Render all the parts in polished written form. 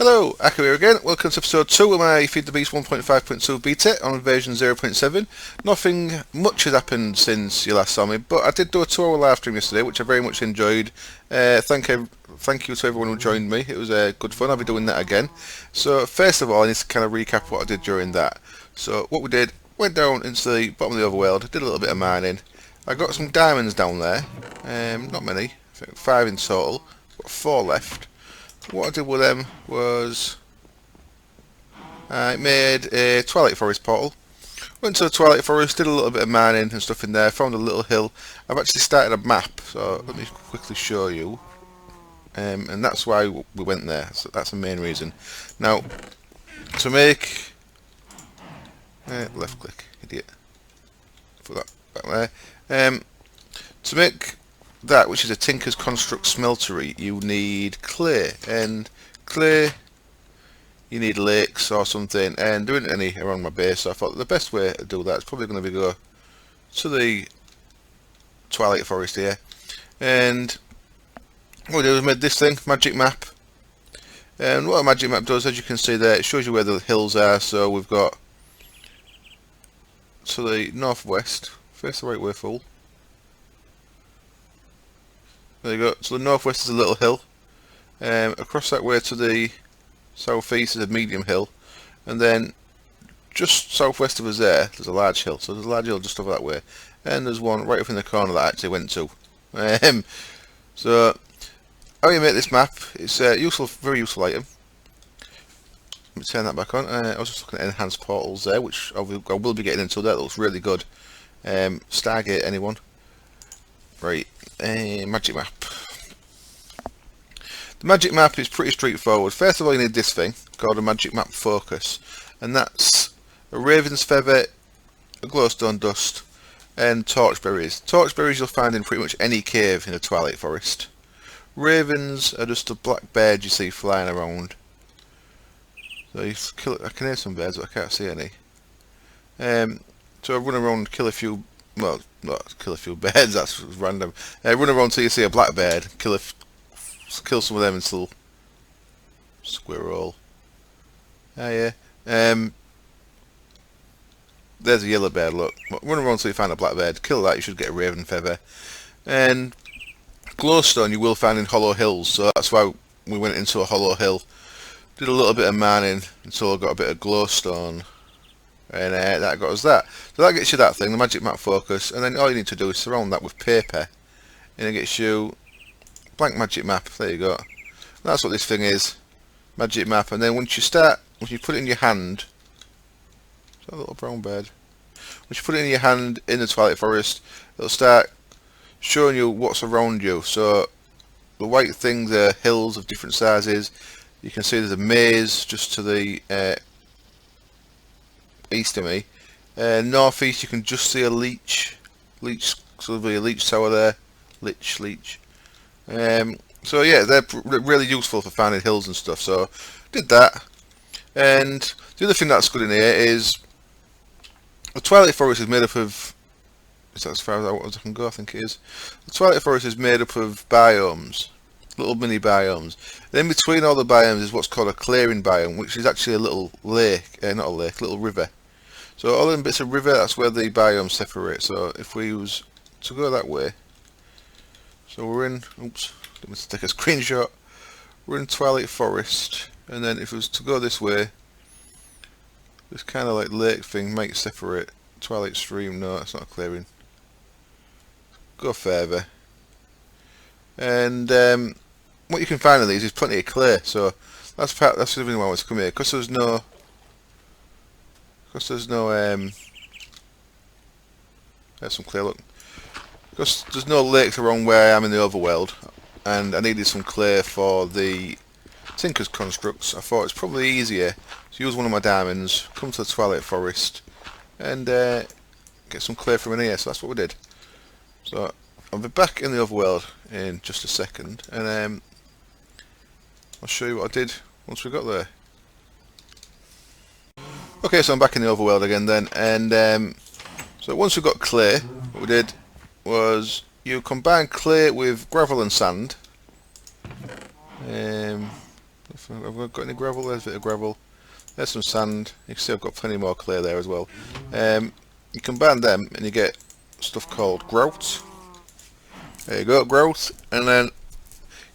Hello, Akku here again. Welcome to episode 2 of my Feed the Beast 1.5.2 beta on version 0.7. Nothing much has happened since you last saw me, but I did do a 2-hour live stream yesterday, which I very much enjoyed. Thank you to everyone who joined me. It was good fun. I'll be doing that again. So first of all, I need to kind of recap what I did during that. So what we did, went down into the bottom of the overworld, did a little bit of mining. I got some diamonds down there. Not many, I think 5 in total. Got 4 left. What I did with them was I made a Twilight Forest portal. Went to the Twilight Forest, did a little bit of mining and stuff in there, found a little hill. I've actually started a map, so let me quickly show you. And that's why we went there, so that's the main reason. Now, to make... left click, idiot. Put that back there. To make that, which is a Tinker's Construct smeltery, you need clay, and clay you need lakes or something, and there isn't any around my base, so I thought the best way to do that is probably going to be go to the Twilight Forest here, and what we did was made this thing, magic map. And what a magic map does, as you can see there, it shows you where the hills are. So we've got to the northwest, face the right way, fool. There you go. So the northwest is a little hill. Across that way to the southeast is a medium hill, and then just southwest of us there's a large hill. So there's a large hill just over that way, and there's one right up in the corner that I actually went to. So how you make this map? It's a useful, very useful item. Let me turn that back on. I was just looking at enhanced portals there, which I will be getting into. That looks really good. Stargate, anyone? Right, magic map. The magic map is pretty straightforward. First of all, you need this thing called a magic map focus, and that's a raven's feather, a glowstone dust, and torchberries. Torchberries you'll find in pretty much any cave in the Twilight Forest. Ravens are just a black bird you see flying around. So you kill it. I can hear some birds, but I can't see any. So I run around, kill a few. Well, not kill a few birds. That's random. Run around till you see a black bird. Kill some of them until squirrel. Yeah. There's a yellow bird. Look. Run around till you find a black bird. Kill that. You should get a raven feather. And glowstone you will find in hollow hills. So that's why we went into a hollow hill. Did a little bit of mining until I got a bit of glowstone. And that got us that. So that gets you that thing, the magic map focus, and then all you need to do is surround that with paper, and it gets you blank magic map. There you go. That's what this thing is, magic map. And then once you put it in your hand, is that a little brown bird? Once you put it in your hand in the Twilight Forest, it'll start showing you what's around you. So the white things are hills of different sizes. You can see there's a maze just to the east of me. Northeast you can just see a leech, so there'll be a leech tower there. Leech. So yeah, they're really useful for finding hills and stuff. So did that. And the other thing that's good in here is the Twilight Forest is made up of, is that as far as I can go? I think it is. The Twilight Forest is made up of biomes, little mini biomes. Then between all the biomes is what's called a clearing biome, which is actually a little lake, not a lake, little river. So all them bits of river, that's where the biomes separate. So if we was to go that way, so we're in, oops, let me take a screenshot. We're in Twilight Forest, and then if it was to go this way, this kind of like lake thing might separate. Twilight Stream, no, it's not a clearing. Go further. And what you can find in these is plenty of clay, so that's the reason why I was coming here, because there's no there's some clay, look, because there's no lakes around where I am in the overworld, and I needed some clay for the Tinker's Constructs. I thought it's probably easier to use one of my diamonds, come to the Twilight Forest, and get some clay from in here. So that's what we did. So I'll be back in the overworld in just a second, and I'll show you what I did once we got there. Okay, so I'm back in the overworld again then, and so once we got clay, what we did was you combine clay with gravel and sand. Have I got any gravel? There's a bit of gravel. There's some sand. You can see I've got plenty more clay there as well. You combine them and you get stuff called grout. There you go, grout. And then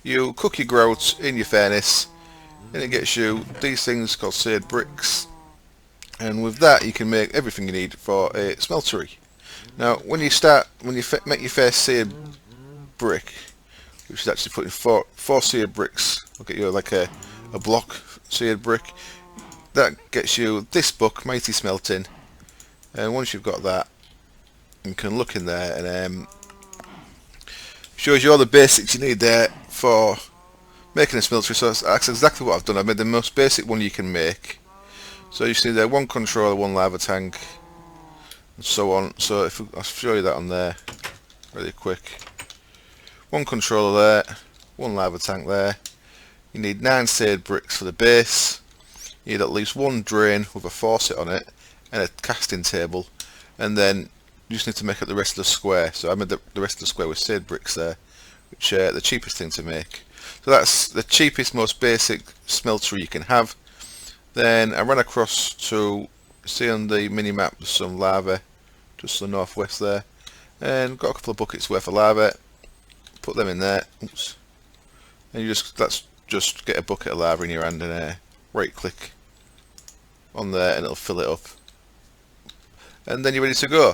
you cook your grout in your furnace and it gets you these things called seared bricks. And with that you can make everything you need for a smeltery. Now when you make your first seared brick, which is actually putting four seared bricks, will get you like a block seared brick. That gets you this book, Mighty Smelting, and once you've got that, you can look in there and shows you all the basics you need there for making a smeltery. So that's exactly what I've done. I've made the most basic one you can make. So you see there, one controller, one lava tank, and so on. So I'll show you that on there really quick. One controller there, one lava tank there. You need 9 seared bricks for the base. You need at least one drain with a faucet on it and a casting table, and then you just need to make up the rest of the square. So I made the rest of the square with seared bricks there, which are the cheapest thing to make. So that's the cheapest, most basic smeltery you can have. Then I ran across to, see on the mini map, there's some lava just to the northwest there, and got a couple of buckets worth of lava. Put them in there. Oops. And you just get a bucket of lava in your hand and right click on there and it'll fill it up, and then you're ready to go.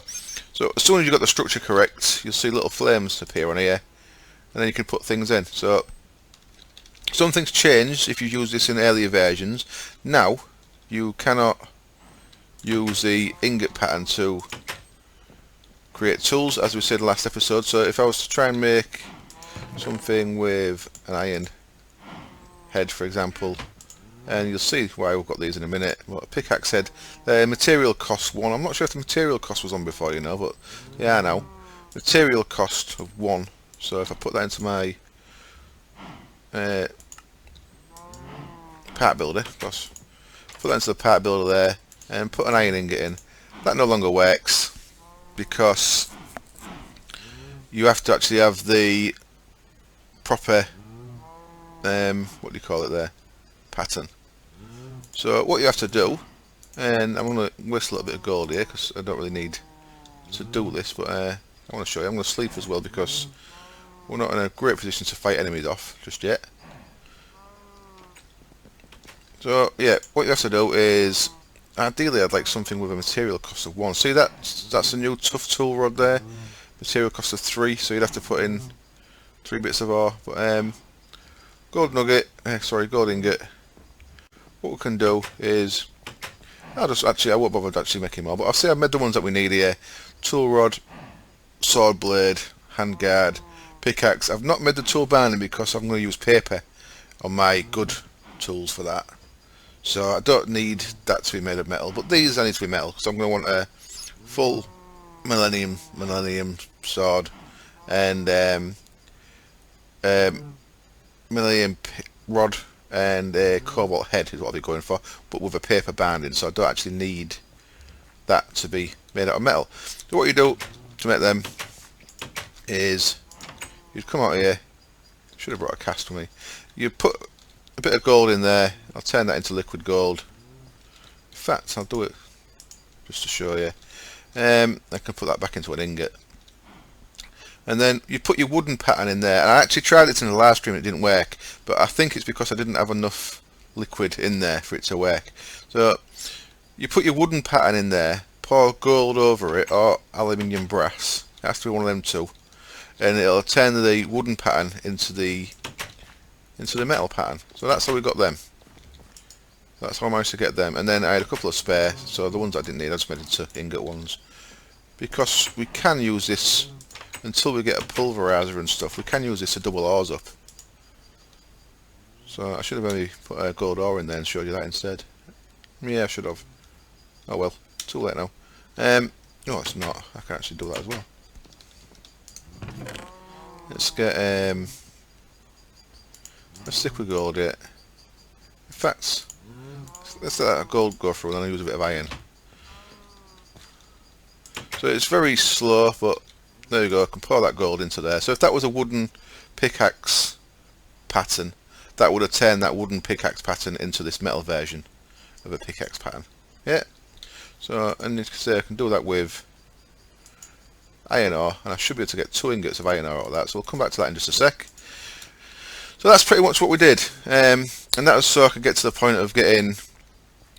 So as soon as you've got the structure correct, you'll see little flames appear on here, and then you can put things in. So some things changed if you use this in earlier versions. Now you cannot use the ingot pattern to create tools, as we said last episode. So if I was to try and make something with an iron head, for example, and you'll see why we've got these in a minute. Well, a pickaxe head, the material cost 1. I'm not sure if the material cost was on before, you know, but yeah, now material cost of 1. So if I put that into my part builder, put that into the part builder there, and put an iron ingot in, that no longer works because you have to actually have the proper what do you call it there, pattern. So what you have to do, and I'm going to waste a little bit of gold here because I don't really need to do this, but I want to show you. I'm going to sleep as well because we're not in a great position to fight enemies off just yet. So yeah, what you have to do is, ideally I'd like something with a material cost of 1. See that's a new tough tool rod there, material cost of 3, so you'd have to put in 3 bits of ore. But gold nugget, gold ingot. What we can do is, I won't bother actually making more, but I'll say I've made the ones that we need here. Tool rod, sword blade, handguard, pickaxe. I've not made the tool binding because I'm going to use paper on my good tools for that. So I don't need that to be made of metal, but these I need to be metal because I'm going to want a full millennium sword and millennium rod and a cobalt head is what I'll be going for, but with a paper binding, so I don't actually need that to be made out of metal. So what you do to make them is you'd come out here, should have brought a cast with me, you put a bit of gold in there. I'll turn that into liquid gold. In fact, I'll do it just to show you. I can put that back into an ingot. And then you put your wooden pattern in there. And I actually tried it in the live stream, it didn't work. But I think it's because I didn't have enough liquid in there for it to work. So you put your wooden pattern in there, pour gold over it, or aluminium brass. It has to be one of them two. And it'll turn the wooden pattern into the metal pattern. So that's how we got them. That's how I managed to get them. And then I had a couple of spare, so the ones I didn't need I just made into ingot ones. Because we can use this, until we get a pulverizer and stuff, we can use this to double ores up. So I should have maybe put a gold ore in there and showed you that instead. Yeah, I should have. Oh well, too late now. No, it's not. I can actually do that as well. Let's get let's stick with gold here. In fact, let's let that gold go through and then I'll use a bit of iron. So it's very slow, but there you go, I can pour that gold into there. So if that was a wooden pickaxe pattern, that would have turned that wooden pickaxe pattern into this metal version of a pickaxe pattern. Yeah. So, and you can say I can do that with iron ore, and I should be able to get 2 ingots of iron ore out of that. So we'll come back to that in just a sec. So that's pretty much what we did, and that was so I could get to the point of getting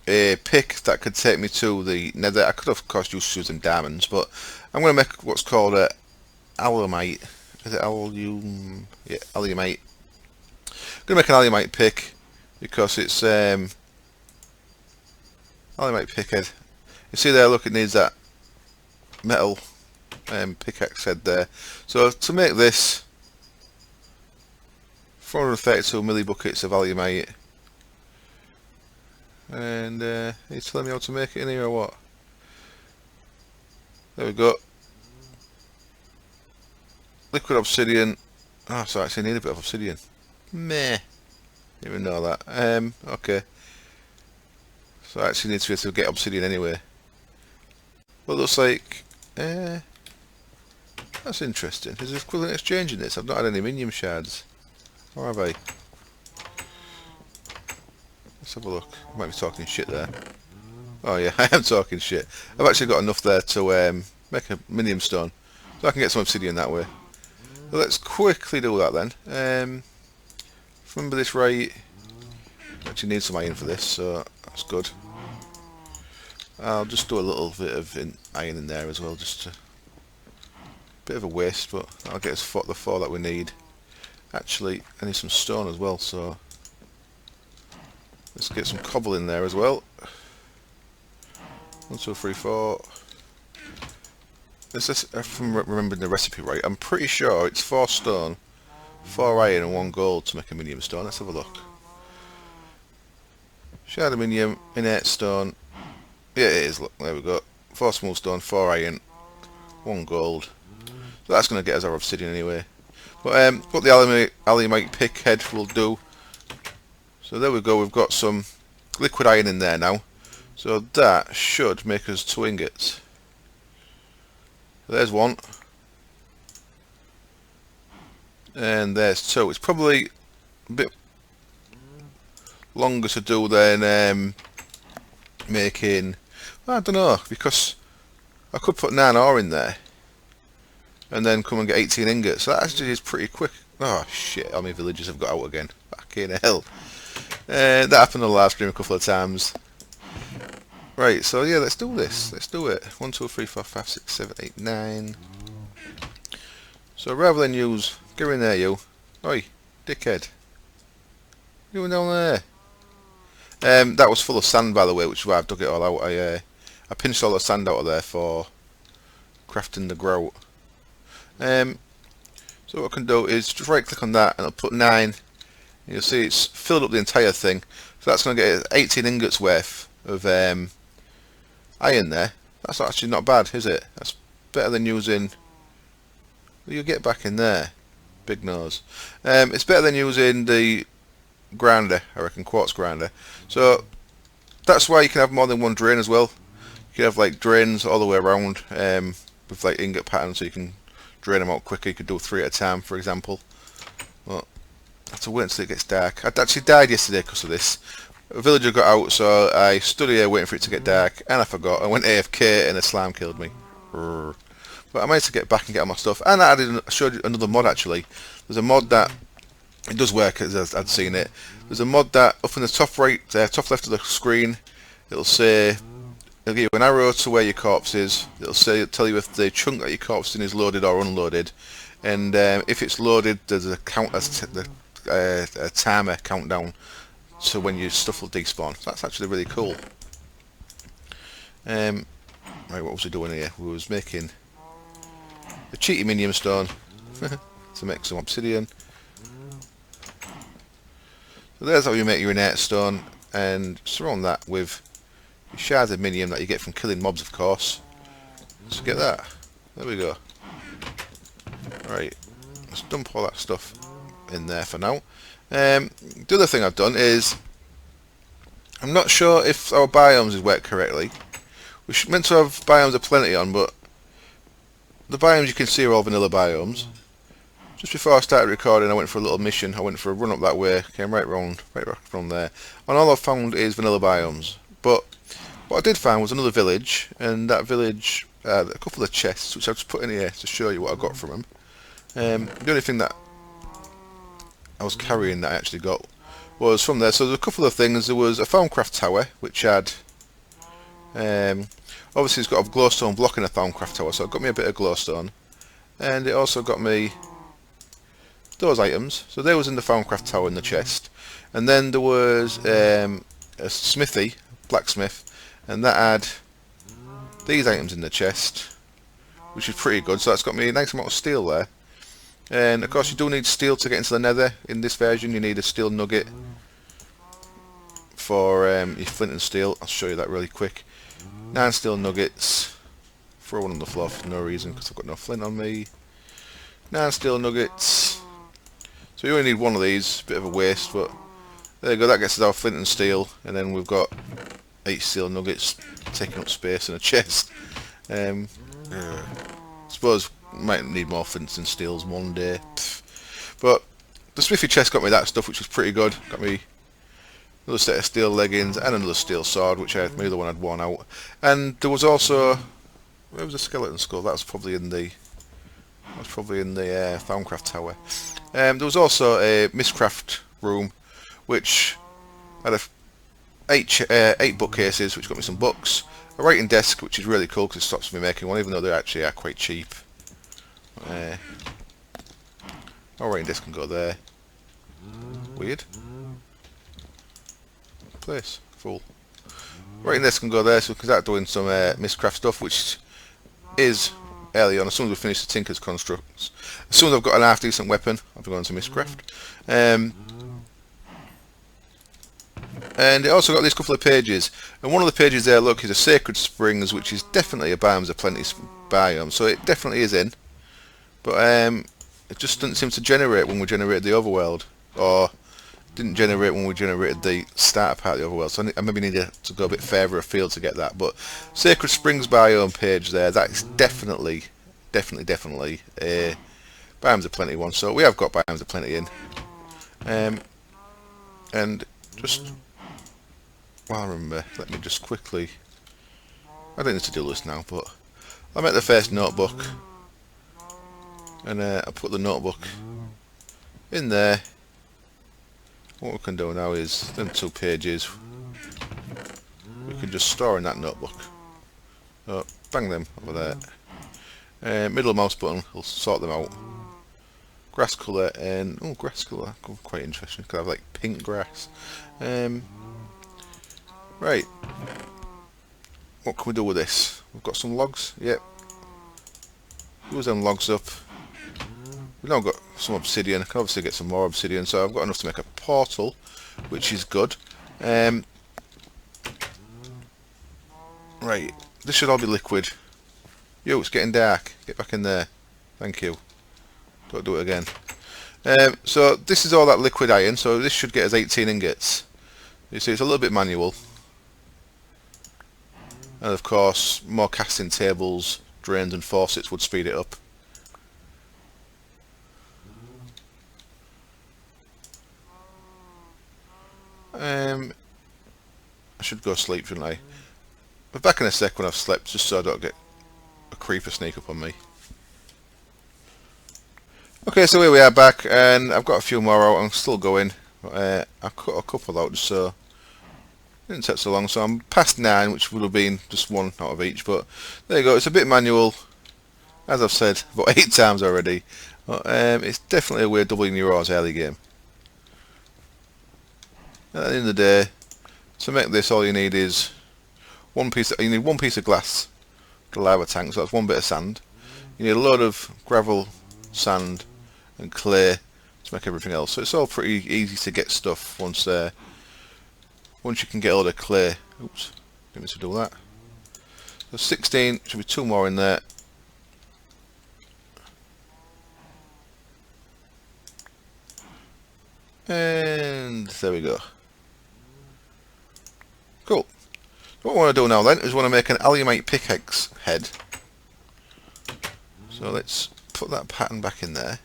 a pick that could take me to the nether. I could of course use using diamonds, but I'm going to make what's called a alumite. Is it alum? Yeah, alumite. I'm going to make an alumite pick because it's alumite pickhead. You see there, look, it needs that metal pickaxe head there. So to make this, 432 millibuckets of alumite. And he's telling me how to make it in here or what? There we go. Liquid obsidian. Oh, so I actually need a bit of obsidian. Meh. Didn't even know that. Okay. So I actually need to be able to get obsidian anyway. Well, it looks like... that's interesting. Is there equivalent exchange in this? I've not had any minium shards. Or have I? Let's have a look. I might be talking shit there. Oh yeah, I am talking shit. I've actually got enough there to make a minium stone. So I can get some obsidian that way. So let's quickly do that then. Remember this right. Actually need some iron for this, so that's good. I'll just do a little bit of iron in there as well, just a bit of a waste, but I'll get us the 4 that we need. Actually, I need some stone as well, so let's get some cobble in there as well. 1, 2, 3, 4. If I'm remembering the recipe right, I'm pretty sure it's 4 stone, 4 iron and 1 gold to make a minium stone. Let's have a look. Shard aluminium, innate stone. Yeah, it is. Look, there we go. 4 smooth stone, 4 iron, 1 gold. So that's going to get us our obsidian anyway. But what the alumite pick head will do. So there we go. We've got some liquid iron in there now. So that should make us 2 ingots. There's 1. And there's 2. It's probably a bit longer to do than making... I don't know, because I could put 9 ore in there and then come and get 18 ingots. So that actually is pretty quick. Oh shit, all my villagers have got out again. Fucking hell. That happened on the live stream a couple of times. Right, so yeah, let's do this. Let's do it. 1, 2, 3, 4, 5, 6, 7, 8, 9. So rather than use... Get in there, you. Oi, dickhead. You doing down there? That was full of sand, by the way, which is why I've dug it all out. I pinched all the sand out of there for crafting the grout. So what I can do is just right click on that and I'll put 9. And you'll see it's filled up the entire thing. So that's going to get 18 ingots worth of iron there. That's actually not bad, is it? That's better than using... Well, you get back in there. Big nose. It's better than using the grinder, I reckon, quartz grinder. So that's why you can have more than 1 drain as well. You can have like drains all the way around with like ingot patterns, so you can drain them out quicker. You could do 3 at a time, for example. But I have to wait until it gets dark. I actually died yesterday because of this. A villager got out, so I stood here waiting for it to get dark, and I forgot. I went AFK and a slime killed me. But I managed to get back and get all my stuff. And I showed you another mod actually. There's a mod that it does work as I'd seen it. There's a mod that up in the top right, top left of the screen, it'll say, it'll give you an arrow to where your corpse is. It'll say, tell you if the chunk that your corpse in is loaded or unloaded. And if it's loaded, there's a a timer countdown to when your stuff will despawn. So that's actually really cool. Right, what was we doing here? We was making a cheaty minium stone to make some obsidian. So there's how you make your innate stone, and surround that with your shards of minium that you get from killing mobs, of course. So get that. There we go. Right, let's dump all that stuff in there for now. The other thing I've done is, I'm not sure if our biomes has worked correctly. We're meant to have biomes of plenty on, but the biomes you can see are all vanilla biomes. Just before I started recording, I went for a little mission. I went for a run up that way, came right back from there, and all I found is vanilla biomes. But what I did find was another village, and that village had a couple of chests, which I've just put in here to show you what I got from them. The only thing that I was carrying that I actually got was from there. So there's a couple of things. There was a Thaumcraft tower, which had obviously it's got a glowstone blocking a Thaumcraft tower, so it got me a bit of glowstone, and it also got me those items. So there was in the Thaumcraft tower in the chest, and then there was a smithy, blacksmith, and that had these items in the chest, which is pretty good. So that's got me a nice amount of steel there. And of course you do need steel to get into the nether. In this version you need a steel nugget for your flint and steel. I'll show you that really quick. 9 steel nuggets. Throw one on the floor for no reason because I've got no flint on me. 9 steel nuggets. So you only need one of these. Bit of a waste, but there you go. That gets us our flint and steel, and then we've got 8 steel nuggets taking up space in a chest. I suppose might need more flints and steels one day. But the smithy chest got me that stuff, which was pretty good. Got me another set of steel leggings and another steel sword, which my other one had worn out. And there was also, where was the skeleton skull? That was probably in the Thaumcraft tower. There was also a Mistcraft room, which had 8 bookcases, which got me some books. A writing desk, which is really cool because it stops me making one, even though they actually are quite cheap. Our writing desk can go there. Weird. Place. Full. Writing desk can go there, so we can start doing some Mistcraft stuff, which is early on. As soon as we finish the Tinker's constructs, as soon as I've got an half decent weapon, I'll be going to Mistcraft. And it also got these couple of pages, and one of the pages there, look, is a Sacred Springs, which is definitely a Biomes of Plenty biome, so it definitely is in, but it just didn't seem to generate when we generated the overworld, or didn't generate when we generated the starter part of the overworld, so I maybe needed to go a bit further afield to get that. But Sacred Springs biome page there, that is definitely a Biomes of Plenty one, so we have got Biomes of Plenty in. And just while I remember, let me just quickly, I don't need to do this now, but I make the first notebook, and I put the notebook in there. What we can do now is, then 2 pages, we can just store in that notebook. So bang them over there. Middle mouse button will sort them out. Grass colour, and oh, grass colour, quite interesting, because I have like pink grass. Right, what can we do with this? We've got some logs, yep. Use them logs up. We've now got some obsidian. I can obviously get some more obsidian, so I've got enough to make a portal, which is good. Right, this should all be liquid. Yo, it's getting dark. Get back in there. Thank you. Don't do it again. So this is all that liquid iron, so this should get us 18 ingots. You see, it's a little bit manual. And of course, more casting tables, drains and faucets would speed it up. I should go sleep, shouldn't I? I'll be back in a sec when I've slept, just so I don't get a creeper sneak up on me. Okay, so here we are back, and I've got a few more out. I'm still going. I cut a couple out just so it didn't take so long. So I'm past 9, which would have been just 1 out of each. But there you go. It's a bit manual, as I've said about 8 times already. But it's definitely a way of doubling your ores early game. At the end of the day, to make this, all you need is one piece of glass, the lava tank. So that's 1 bit of sand. You need a load of gravel, sand, and clay to make everything else. So it's all pretty easy to get stuff once you can get all the clay. Oops, didn't mean to do that. So 16, should be 2 more in there. And there we go. Cool. What I want to do now then is I want to make an alumite pickaxe head. So let's put that pattern back in there.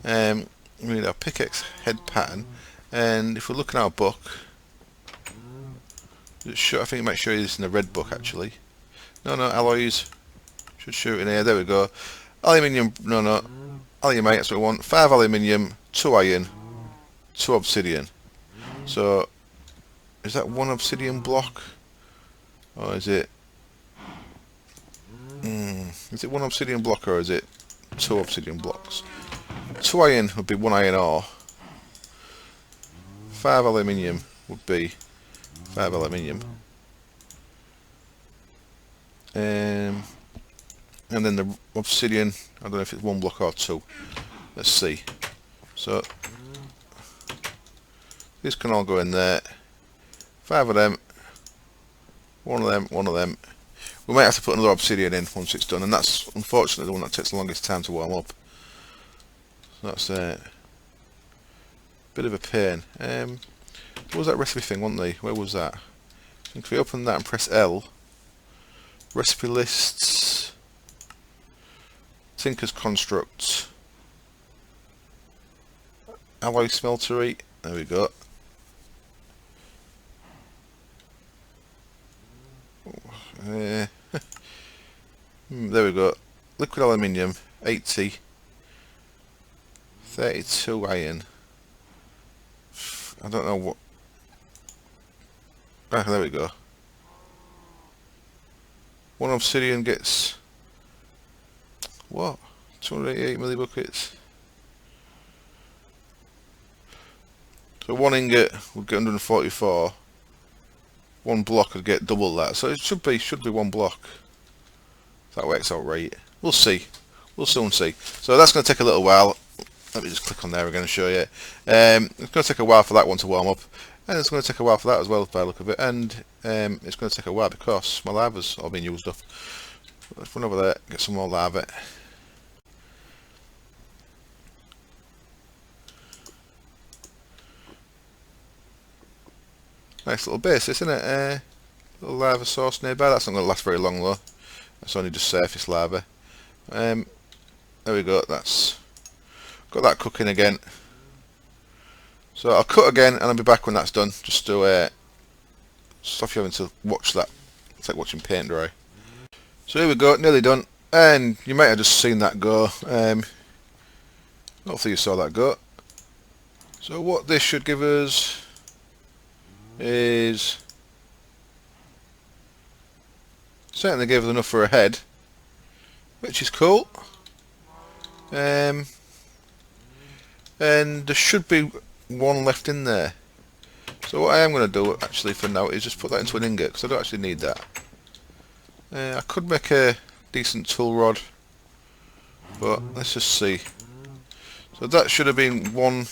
We need our pickaxe head pattern, and if we look in our book, I think it might show you this in the red book actually. No, alloys should show it in here. There we go. Aluminium, alumite. That's what we want. 5 aluminium, 2 iron, 2 obsidian. So is that 1 obsidian block, or is it? Is it 1 obsidian block or is it 2 obsidian blocks? 2 iron would be 1 iron ore. 5 aluminium would be 5 aluminium. And then the obsidian, I don't know if it's 1 block or 2. Let's see. So this can all go in there. 5 of them. 1 of them. 1 of them. We might have to put another obsidian in once it's done, and that's unfortunately the one that takes the longest time to warm up. So that's a bit of a pain. What was that recipe thing, wasn't they? Where was that? I think if we open that and press L, recipe lists, Tinker's Construct, alloy smeltery, there we go. There we go. Liquid aluminium, 80, 32 iron. I don't know what. Ah, there we go. 1 obsidian gets what? 288 millibuckets. So 1 ingot would get 144. 1 block would get double that. So it should be 1 block. That works out right. We'll see. We'll soon see. So that's going to take a little while. Let me just click on there again and show you. It's going to take a while for that one to warm up, and it's going to take a while for that as well by the look of it. And it's going to take a while because my lava's all been used up. Let's run over there, get some more lava. Nice little base, isn't it? Little lava source nearby. That's not going to last very long though. That's only just surface lava. There we go. That's got that cooking again. So I'll cut again and I'll be back when that's done. Just to stop you having to watch that. It's like watching paint dry. So here we go, nearly done. And you might have just seen that go. Hopefully you saw that go. So what this should give us is certainly gave us enough for a head, which is cool. And there should be 1 left in there. So what I am going to do actually for now is just put that into an ingot, because I don't actually need that. I could make a decent tool rod, but let's just see. So that should have been 1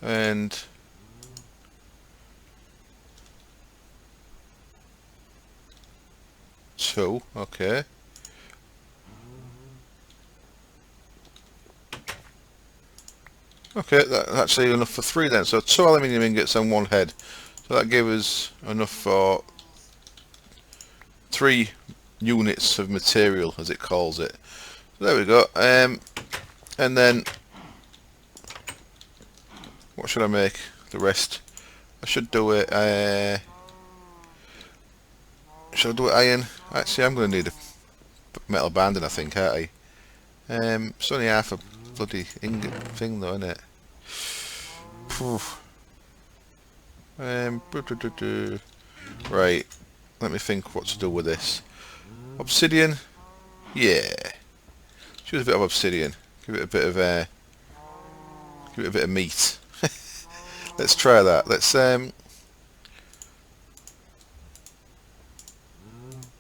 and 2, okay. Okay, that's actually enough for 3 then. So 2 aluminium ingots and 1 head. So that gave us enough for 3 units of material, as it calls it. So there we go. And then what should I make? The rest. I should do it. Should I do it iron? Actually, I'm going to need a metal banding, I think, aren't I? It's only half a bloody ingot thing, though, isn't it? Right. Let me think what to do with this. Obsidian. Yeah. Choose a bit of obsidian. Give it a bit of meat. Let's try that. Let's that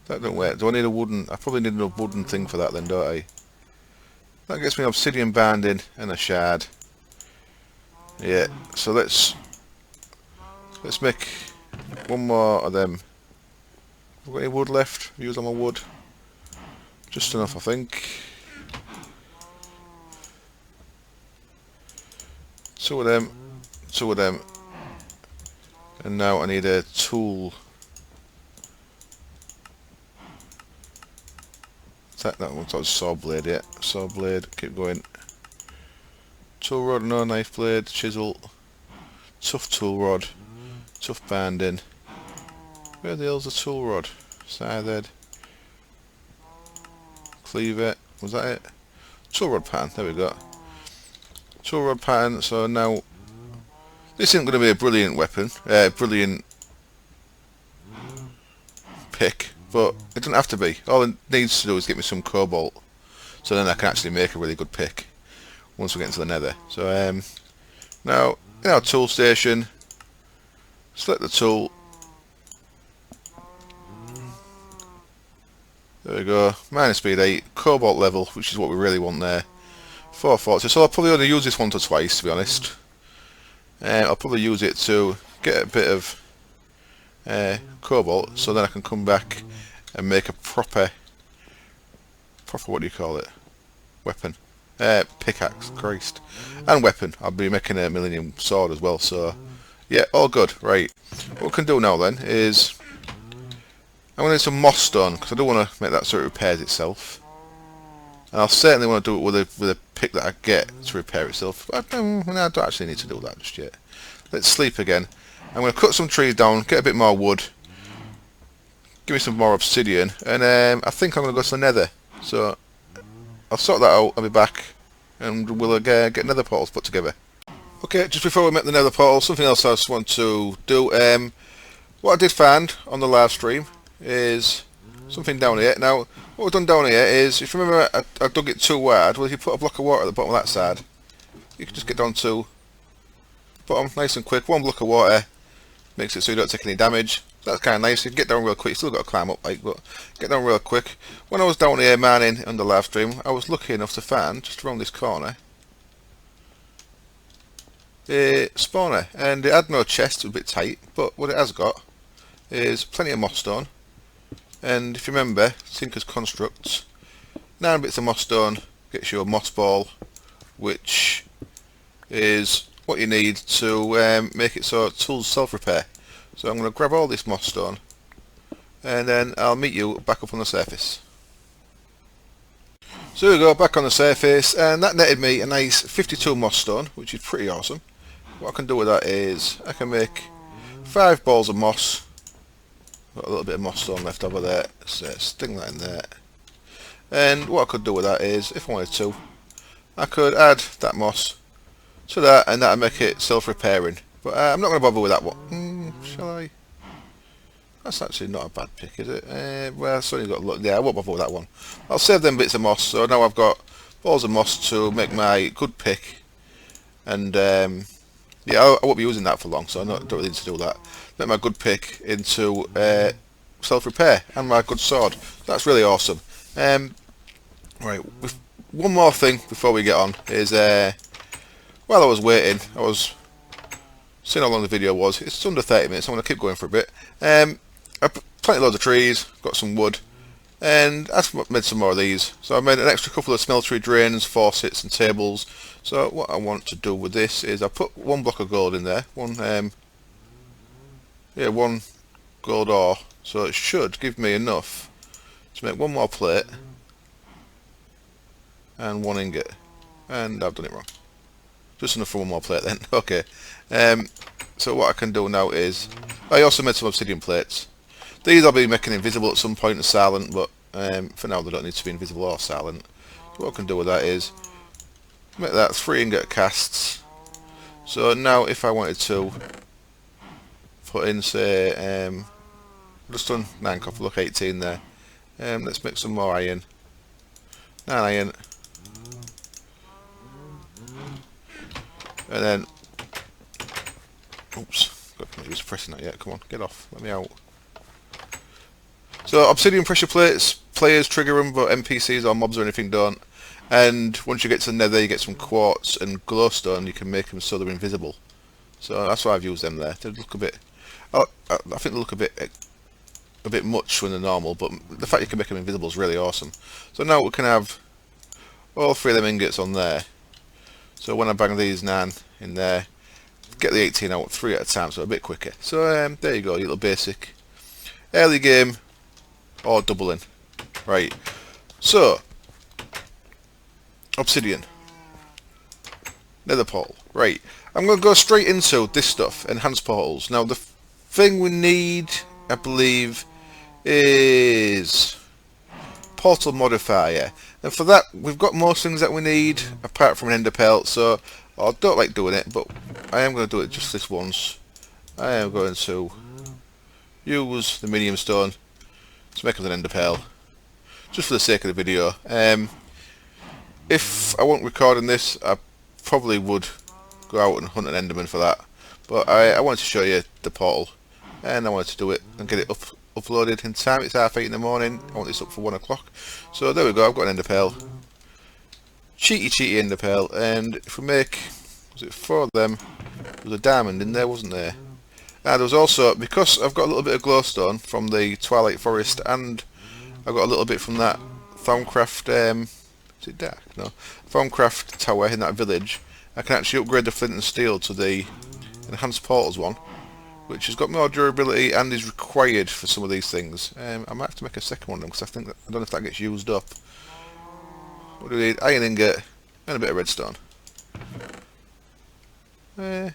don't work. Do I need a wooden? I probably need a wooden thing for that then, don't I? That gets me obsidian banding and a shard. Yeah. So let's make 1 more of them. Have I got any wood left? Use all my wood. Just enough, I think. 2 of them. 2 of them. And now I need a tool that one was saw blade, yeah. Saw blade, keep going. Tool rod, no knife blade, chisel. Tough tool rod. Tough binding. Where the hell's the tool rod? Scythe head. Cleaver, was that it? Tool rod pattern, there we go. Tool rod pattern, so now this isn't going to be a brilliant weapon, brilliant pick, but it doesn't have to be. All it needs to do is get me some cobalt, so then I can actually make a really good pick once we get into the nether. So now in our tool station, select the tool. There we go, minus speed 8, cobalt level, which is what we really want there. 440, so I'll probably only use this once or twice, to be honest. I'll probably use it to get a bit of cobalt, so then I can come back and make a proper what do you call it? Weapon. Pickaxe, Christ. And weapon. I'll be making a millennium sword as well, so yeah, all good. Right, what we can do now then is I'm going to need some moss stone, because I don't want to make that so it repairs itself. And I'll certainly want to do it with a pick that I get to repair itself. But I don't actually need to do that just yet. Let's sleep again. I'm going to cut some trees down, get a bit more wood, give me some more obsidian, and I think I'm going to go to the nether. So I'll sort that out, I'll be back, and we'll get nether portals put together. Okay, just before we make the nether portal, something else I just want to do. What I did find on the live stream is something down here. Now, what we've done down here is, if you remember I dug it too wide, well if you put a block of water at the bottom of that side, you can just get down to the bottom, nice and quick. One block of water makes it so you don't take any damage. So that's kind of nice. You can get down real quick. You still got to climb up, like, but get down real quick. When I was down here mining on the live stream, I was lucky enough to find, just around this corner, a spawner, and it had no chest, it was a bit tight, but what it has got is plenty of moss stone. And if you remember, Tinker's Constructs, 9 bits of moss stone gets you a moss ball, which is what you need to make it so tools self-repair. So I'm going to grab all this moss stone, and then I'll meet you back up on the surface. So here we go, back on the surface, and that netted me a nice 52 moss stone, which is pretty awesome. What I can do with that is, I can make 5 balls of moss. Got a little bit of moss stone left over there, so sting that in there. And what I could do with that is, if I wanted to, I could add that moss to that, and that'll make it self-repairing. But I'm not going to bother with that one. Shall I? That's actually not a bad pick, is it? Well, it's only got a look. Yeah, I won't bother with that one. I'll save them bits of moss, so now I've got balls of moss to make my good pick. And yeah, I won't be using that for long, so I don't really need to do that. Make my good pick into self-repair and my good sword. That's really awesome. Right, one more thing before we get on is while I was waiting, I was seeing how long the video was. It's under 30 minutes. I'm going to keep going for a bit. I planted loads of trees, got some wood, and I've made some more of these. So I made an extra couple of smeltery drains, faucets, and tables. So what I want to do with this is I put 1 block of gold in there, one gold ore. So it should give me enough to make 1 more plate and 1 ingot. And I've done it wrong. Just enough for 1 more plate then. Okay. So what I can do now is, I also made some obsidian plates. These I'll be making invisible at some point and silent, but for now they don't need to be invisible or silent. So what I can do with that is make that 3 ingot casts. So now if I wanted to put in, say, just done 9 copper, look, 18 there. Let's make some more iron. 9 iron. And then, oops, got used to pressing that yet. Come on, get off, let me out. So obsidian pressure plates, players trigger them, but NPCs or mobs or anything don't. And once you get to the nether, you get some quartz and glowstone. You can make them so they're invisible. So that's why I've used them there. They look a bit, I think they look a bit much when they're normal, but the fact you can make them invisible is really awesome. So now we can have all 3 of them ingots on there. So when I bang these 9 in there, get the 18 out 3 at a time, so a bit quicker. So there you go, your little basic early game or doubling. Right. So, obsidian, nether portal. Right, I'm going to go straight into this stuff, enhanced portals. Now, the thing we need, I believe, is portal modifier. And for that, we've got most things that we need, apart from an ender pearl. So, I don't like doing it, but I am going to do it just this once. I am going to use the medium stone to make us an ender pearl, just for the sake of the video. If I wasn't recording this, I probably would go out and hunt an enderman for that. But I wanted to show you the portal, and I wanted to do it and get it uploaded in time. It's 8:30 in the morning. I want this up for 1 o'clock. So there we go, I've got an ender pearl. Cheaty ender pearl. And if we make, was it 4 of them, there was a diamond in there, wasn't there? And there was also, because I've got a little bit of glowstone from the Twilight Forest, and I got a little bit from that Thaumcraft, is it dark? No. Thaumcraft tower in that village, I can actually upgrade the flint and steel to the enhanced portals one, which has got more durability and is required for some of these things. I might have to make a second one because I think I don't know if that gets used up. What do we need? Iron ingot and a bit of redstone. Have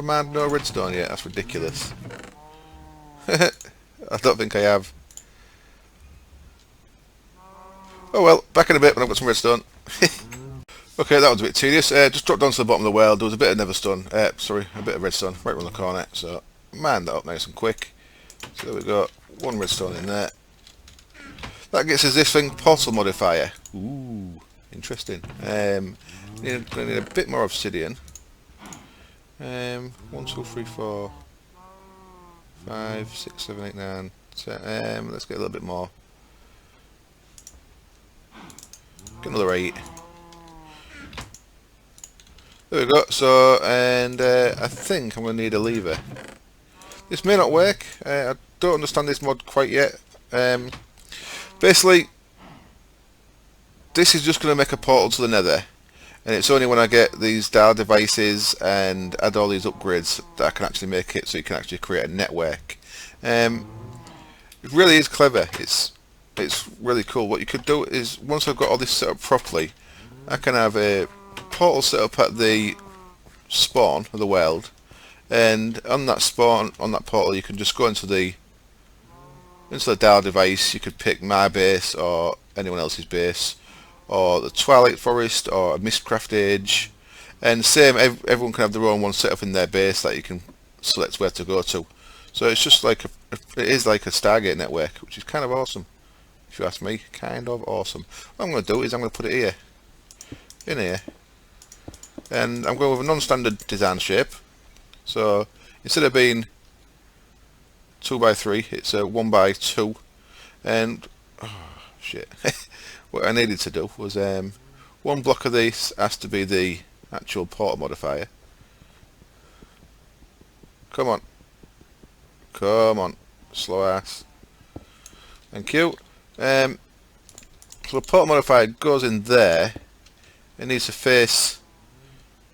I no redstone yet? That's ridiculous. I don't think I have. Oh well, back in a bit when I've got some redstone. Okay, that was a bit tedious. Just dropped down to the bottom of the well. There was a bit of netherstone. Sorry, a bit of redstone right around the corner. So, man that up nice and quick. So there we go. 1 redstone in there. That gets us this thing, portal modifier. Ooh, interesting. Gonna need a bit more obsidian. 1, 2, 3, 4, 5, 6, 7, 8, 9, 10. Let's get a little bit more. Get another 8. There we go. So, and I think I'm going to need a lever. This may not work. I don't understand this mod quite yet. Basically, this is just going to make a portal to the nether. And it's only when I get these dial devices and add all these upgrades that I can actually make it so you can actually create a network. It really is clever. It's really cool. What you could do is, once I've got all this set up properly, I can have a portal set up at the spawn of the world, and on that spawn, on that portal, you can just go into the dial device. You could pick my base or anyone else's base, or the Twilight Forest, or a Mistcraft Age, and same, everyone can have their own one set up in their base that you can select where to go to. So it's just like it is like a Stargate network, which is kind of awesome, if you ask me. Kind of awesome. What I'm going to do is I'm going to put it here, in here, and I'm going with a non-standard design shape. So instead of being 2x3, it's a 1x2, and oh, shit. What I needed to do was 1 block of this has to be the actual portal modifier. Come on. Come on. Slow ass. Thank you. So the portal modifier goes in there. It needs to face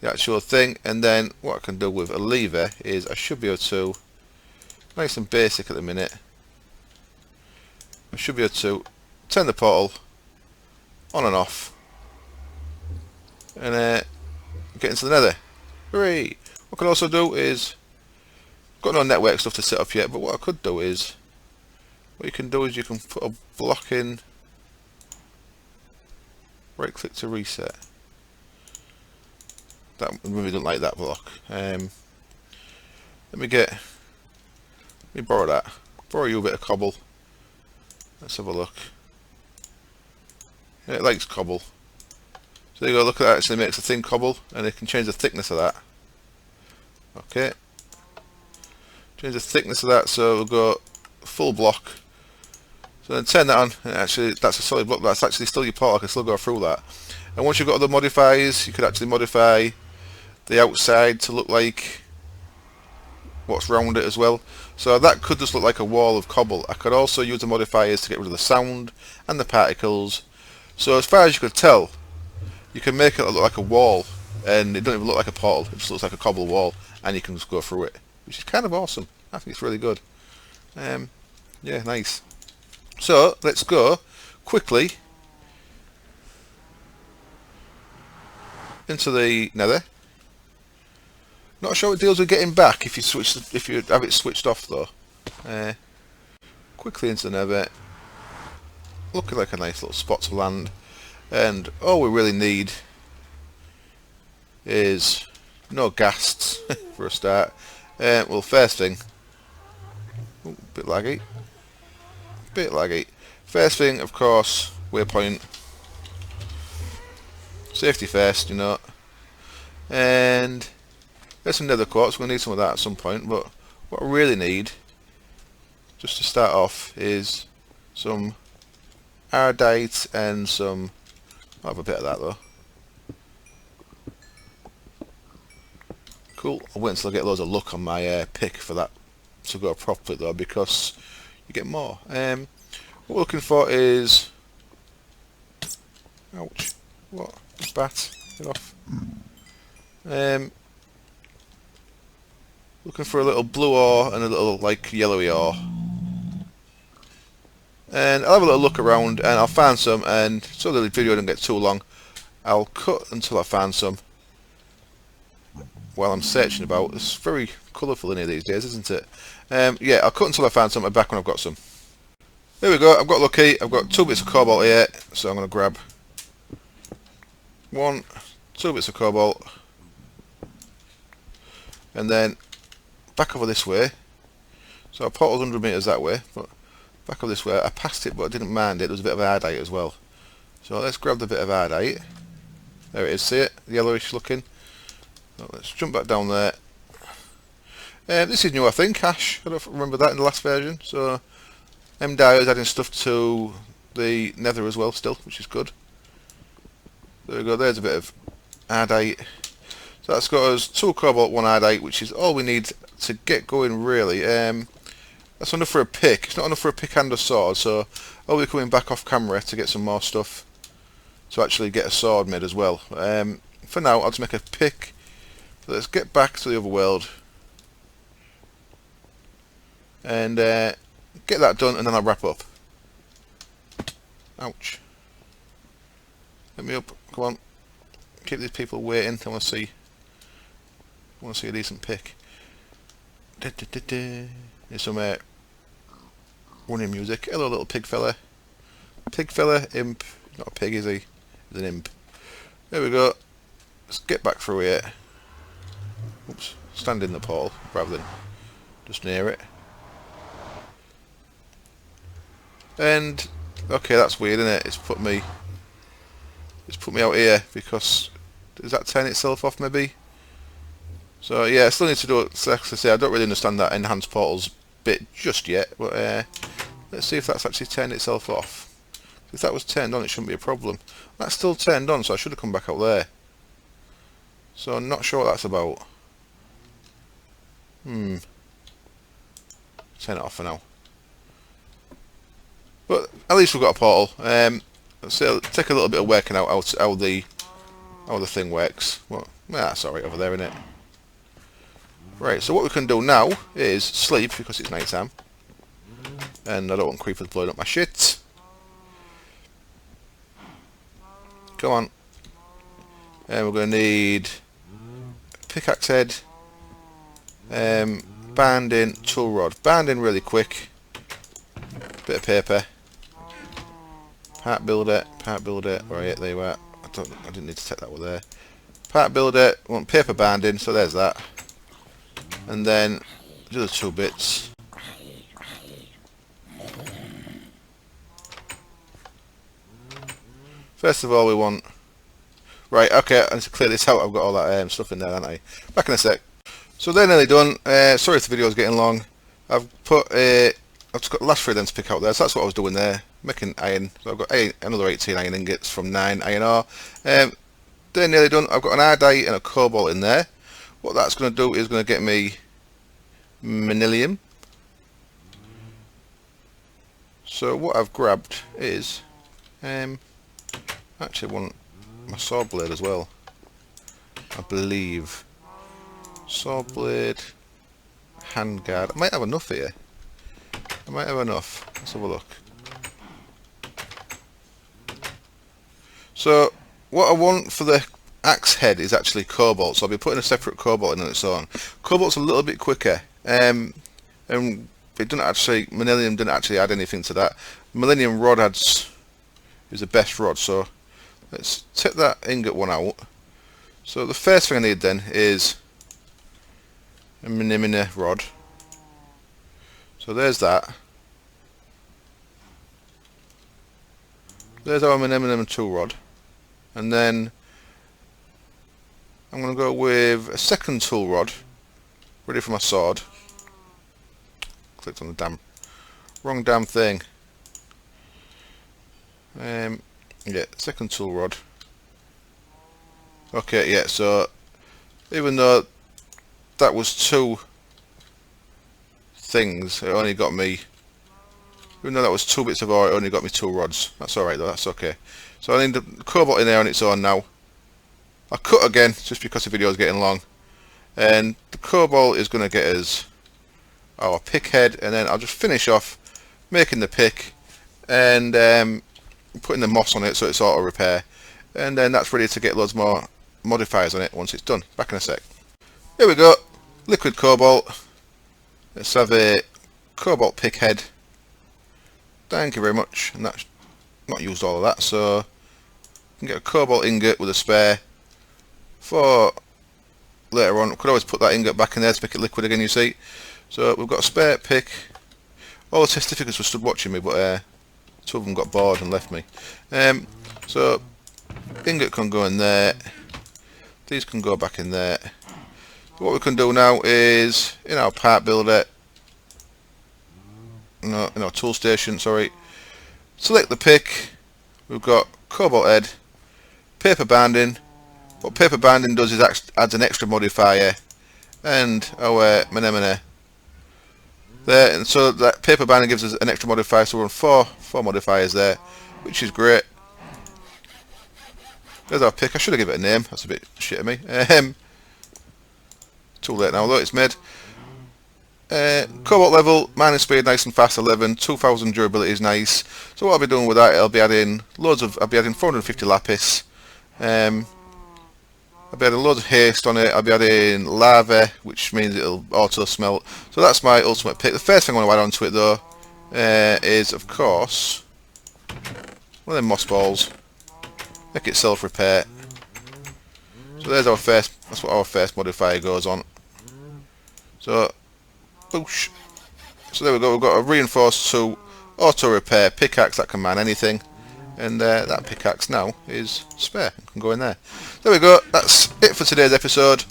the actual thing, and then what I can do with a lever is I should be able to, nice and basic at the minute, I should be able to turn the portal on and off and get into the nether. Hooray! What I can also do is, got no network stuff to set up yet, but what I could do is, what you can do is you can put a block in, right click to reset. That I really don't like that block. Let me borrow that. Borrow you a bit of cobble. Let's have a look. Yeah, it likes cobble. So there you go, look at that, actually makes a thin cobble, and it can change the thickness of that. Okay. Change the thickness of that, so we'll go full block. So then turn that on, and actually that's a solid block, that's actually still your portal, I can still go through that. And once you've got other modifiers, you could actually modify the outside to look like what's round it as well. So that could just look like a wall of cobble. I could also use the modifiers to get rid of the sound and the particles. So as far as you could tell, you can make it look like a wall, and it doesn't even look like a portal, it just looks like a cobble wall, and you can just go through it, which is kind of awesome. I think it's really good. Yeah, nice. So let's go quickly into the nether. Not sure what it deals with getting back if you have it switched off though. Quickly into the nether. Looking like a nice little spot to land. And all we really need is no ghasts for a start. Well, first thing, bit laggy. First thing, of course, waypoint. Safety first, you know. And there's some nether quartz. We're going to need some of that at some point. But what I really need, just to start off, is some iodite and some. I'll have a bit of that though. Cool. I'll wait until I get loads of luck on my pick for that to go properly though, because you get more. What we're looking for is. Ouch. What? Bat. Get off. Looking for a little blue ore and a little like yellowy ore. And I'll have a little look around and I'll find some, and so the video doesn't get too long, I'll cut until I find some while I'm searching about. It's very colourful in here these days, isn't it? Yeah, I'll cut until I find some. I'm back when I've got some. There we go, I've got lucky. I've got 2 bits of cobalt here, so I'm going to grab 2 bits of cobalt, and then back over this way. So I portaled 100 metres that way, but back over this way, I passed it but I didn't mind it. There was a bit of iodite as well. So let's grab the bit of iodite. There it is, see it? Yellowish looking. So let's jump back down there. This is new, I think, Ash. I don't remember that in the last version. So M-Dio is adding stuff to the nether as well still, which is good. There we go, there's a bit of iodite. So that's got us 2 cobalt, 1 iodite, which is all we need to get going really. That's enough for a pick. It's not enough for a pick and a sword, so I'll be coming back off camera to get some more stuff to actually get a sword made as well. For now, I'll just make a pick. So let's get back to the other world and get that done, and then I'll wrap up. Ouch. Let me up. Come on. Keep these people waiting. I want to see a decent pick. Here's some running music. Hello, little pig fella. Pig fella, imp. Not a pig, is he? He's an imp. There we go. Let's get back through here. Oops. Stand in the portal rather than just near it. And okay, that's weird, isn't it? It's put me out here because does that turn itself off maybe? So yeah, I still need to do it. So like I say, I don't really understand that enhanced portals bit just yet, but let's see if that's actually turned itself off. If that was turned on, it shouldn't be a problem. That's still turned on, so I should have come back out there. So I'm not sure what that's about. Turn it off for now. But at least we've got a portal. So it'll take a little bit of working out how the thing works. Well, that's alright over there, isn't it? Right, so what we can do now is sleep because it's night time. And I don't want creepers blowing up my shit. Come on. And we're going to need pickaxe head, binding, tool rod. Binding really quick. Bit of paper. Part builder. Right, there you are. I didn't need to take that one there. Part builder. I want paper binding, so there's that. And then the other 2 bits. First of all, we want. Right, okay, I need to clear this out. I've got all that stuff in there, haven't I? Back in a sec. So they're nearly done. Sorry if the video's getting long. I've just got the last 3 then to pick out there, so that's what I was doing there, making iron. So I've got another 18 iron ingots from 9 iron ore. They're nearly done. I've got an iodite and a cobalt in there. What that's going to do is going to get me manilium. So what I've grabbed is, actually want my sword blade as well, I believe. Sword blade, handguard. I might have enough here. Let's have a look. So what I want for the axe head is actually cobalt, so I'll be putting a separate cobalt in on its own. Cobalt's a little bit quicker, and it doesn't actually, Millennium didn't actually add anything to that. Millennium rod is the best rod, so let's take that ingot one out. So the first thing I need then is a mini rod. So there's that. There's our mini tool rod, and then I'm going to go with a second tool rod, ready for my sword. Clicked on the wrong damn thing. Yeah, second tool rod. Okay, yeah, so even though that was two things, it only got me, even though that was 2 bits of ore, it only got me 2 rods. That's alright though, that's okay. So I need the cobalt in there on its own now. I'll cut again, just because the video is getting long. And the cobalt is going to get us our pick head, and then I'll just finish off making the pick and putting the moss on it so it's auto repair. And then that's ready to get loads more modifiers on it once it's done. Back in a sec. Here we go, liquid cobalt. Let's have a cobalt pick head. Thank you very much. And that's not used all of that, so you can get a cobalt ingot with a spare for later on. Could always put that ingot back in there to make it liquid again, you see. So we've got a spare pick. All the testificals were stood watching me, but 2 of them got bored and left me. So ingot can go in there. These can go back in there. What we can do now is, in our part builder, no, in our tool station, sorry, select the pick. We've got cobalt head, paper binding. What paper binding does is adds an extra modifier, and our mnemone there, and so that paper binding gives us an extra modifier, so we're on four modifiers there, which is great. There's our pick. I should have given it a name, that's a bit shit of me. Too late now though, it's made. Cobalt level, mining speed nice and fast 11, 2000 durability is nice. So what I'll be doing with that, I'll be adding 450 lapis. I'll be adding loads of haste on it. I'll be adding lava, which means it'll auto smelt. So that's my ultimate pick. The first thing I want to add onto it though is, of course, one of them moss balls. Make it self repair. So there's our first. That's what our first modifier goes on. So, boosh. So there we go. We've got a reinforced 2 auto repair pickaxe that can man anything. And that pickaxe now is spare and can go in there. There we go, that's it for today's episode.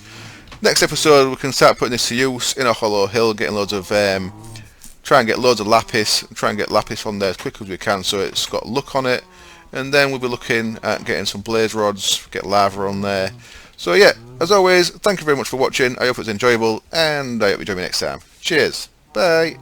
Next episode we can start putting this to use in a hollow hill, getting loads of try and get loads of lapis, try and get lapis on there as quick as we can so it's got look on it. And then we'll be looking at getting some blaze rods, get lava on there. So yeah, as always, thank you very much for watching. I hope it was enjoyable, and I hope you join me next time. Cheers, bye.